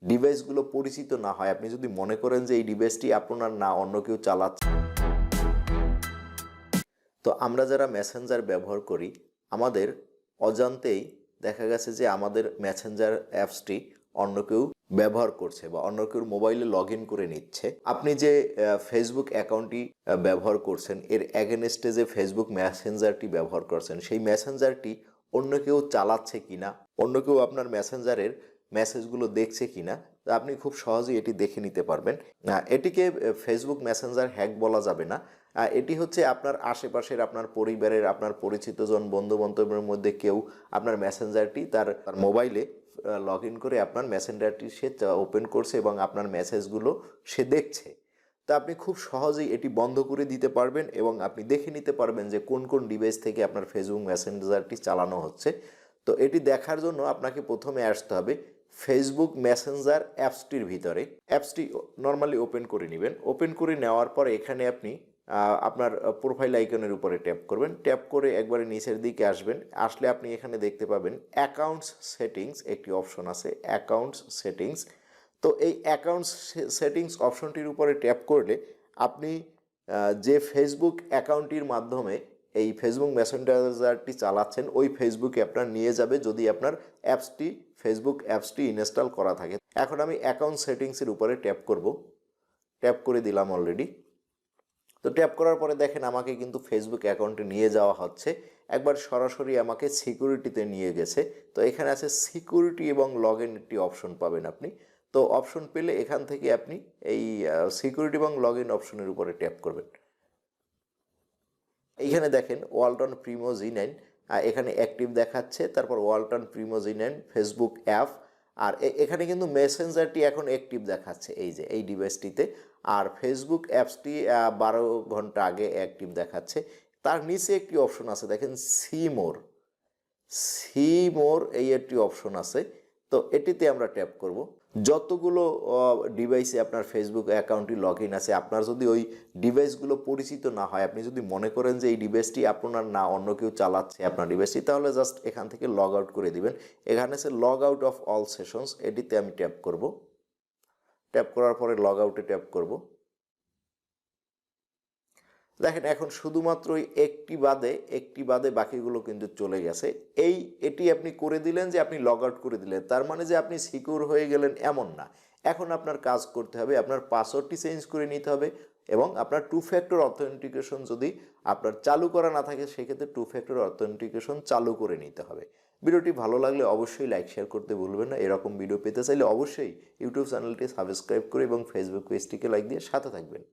ডিভাইসগুলো পরিচিত না হয়, আপনি যদি মনে করেন যে এই ডিভাইসটি আপনার না, অন্য কেউ চালাচ্ছে। তো আমরা যারা মেসেঞ্জার ব্যবহার করি, আমাদের অজান্তেই দেখা গেছে যে আমাদের মেসেঞ্জার অ্যাপসটি অন্য কেউ ব্যবহার করছে বা অন্য কেউ মোবাইলে লগ ইন করে নিচ্ছে। আপনি যে ফেসবুক অ্যাকাউন্টটি ব্যবহার করছেন, এর অ্যাগেনস্টে যে ফেসবুক মেসেঞ্জারটি ব্যবহার করছেন, সেই মেসেঞ্জারটি অন্য কেউ চালাচ্ছে কিনা, অন্য কেউ আপনার মেসেঞ্জারের মেসেজগুলো দেখছে কিনা, তা আপনি খুব সহজেই এটি দেখে নিতে পারবেন। এটিকে ফেসবুক মেসেঞ্জার হ্যাক বলা যাবে না। এটি হচ্ছে আপনার আশেপাশের, আপনার পরিবারের, আপনার পরিচিতজন, বন্ধু বান্ধবের মধ্যে কেউ আপনার মেসেঞ্জারটি তার মোবাইলে লগ ইন করে আপনার মেসেঞ্জারটি সে ওপেন করছে এবং আপনার মেসেজগুলো সে দেখছে। তা আপনি খুব সহজেই এটি বন্ধ করে দিতে পারবেন এবং আপনি দেখে নিতে পারবেন যে কোন কোন ডিভাইস থেকে আপনার ফেসবুক মেসেঞ্জারটি চালানো হচ্ছে। তো এটি দেখার জন্য আপনাকে প্রথমে আসতে হবে ফেসবুক মেসেঞ্জার অ্যাপসটির ভিতরে। অ্যাপসটি নর্মালি ওপেন করে নেবেন। ওপেন করে নেওয়ার পর এখানে আপনি আপনার প্রোফাইল আইকনের উপরে ট্যাপ করবেন। ট্যাপ করে একবারে নিচের দিকে আসবেন। আসলে আপনি এখানে দেখতে পাবেন অ্যাকাউন্টস সেটিংস একটি অপশন আছে, অ্যাকাউন্টস সেটিংস। তো এই অ্যাকাউন্টস সেটিংস অপশনটির উপরে ট্যাপ করলে আপনি যে ফেসবুক অ্যাকাউন্টটির মাধ্যমে এই ফেসবুক মেসেঞ্জারটি চালাচ্ছেন, ওই ফেসবুকে আপনার নিয়ে যাবে যদি আপনার ফেসবুক অ্যাপসটি ইনস্টল করা থাকে। এখন আমি অ্যাকাউন্ট সেটিংসের উপরে ট্যাপ করব। ট্যাপ করে দিলাম অলরেডি। তো ট্যাপ করার পরে দেখেন আমাকে কিন্তু ফেসবুক অ্যাকাউন্টে নিয়ে যাওয়া হচ্ছে। একবার সরাসরি আমাকে সিকিউরিটিতে নিয়ে গেছে। তো এখানে আছে সিকিউরিটি এবং লগ ইন একটি অপশন পাবেন আপনি। তো অপশন পেলে এখান থেকে আপনি এই সিকিউরিটি এবং লগ ইন অপশনের উপরে ট্যাপ করবেন। এইখানে দেখেন ওয়ালটন প্রিমো জি9 এখানে অ্যাক্টিভ দেখাচ্ছে, তারপর ওয়ালটন প্রিমো জি9 ফেসবুক অ্যাপ, আর এখানে কিন্তু মেসেঞ্জারটি এখন অ্যাক্টিভ দেখাচ্ছে এই যে এই ডিভাইসটিতে, আর ফেসবুক অ্যাপসটি 12 ঘন্টা আগে অ্যাক্টিভ দেখাচ্ছে। তার নিচে একটি অপশন আছে দেখেন সি মোর এই একটি অপশন আছে। তো এটিতে আমরা ট্যাপ করব। যতগুলো ডিভাইসে আপনার ফেসবুক অ্যাকাউন্টটি লগ ইন আছে, আপনার যদি ওই ডিভাইসগুলো পরিচিত না হয়, আপনি যদি মনে করেন যে এই ডিভাইসটি আপনার না, অন্য কেউ চালাচ্ছে আপনার ডিভাইসটি, তাহলে জাস্ট এখান থেকে লগ আউট করে দিবেন। এখানে আছে log out of all sessions, এটিতে আমি ট্যাপ করব। ট্যাপ করার পরে লগ আউটে ট্যাপ করব। দেখেন এখন শুধুমাত্র একটি বাদে বাকিগুলো কিন্তু চলে গেছে। এটি আপনি করে দিলেন যে আপনি লগ আউট করে দিলেন, তার মানে যে আপনি সিকিউর হয়ে গেলেন এমন না। এখন আপনার কাজ করতে হবে, আপনার পাসওয়ার্ডটি চেঞ্জ করে নিতে হবে এবং আপনার 2 ফ্যাক্টর অথেন্টিকেশন যদি আপনার চালু করা না থাকে, সেক্ষেত্রে 2 ফ্যাক্টর অথেন্টিকেশন চালু করে নিতে হবে। ভিডিওটি ভালো লাগলে অবশ্যই লাইক শেয়ার করতে ভুলবেন না। এরকম ভিডিও পেতে চাইলে অবশ্যই ইউটিউব চ্যানেলটি সাবস্ক্রাইব করে এবং ফেসবুক পেজটিকে লাইক দিয়ে সাথে থাকবেন।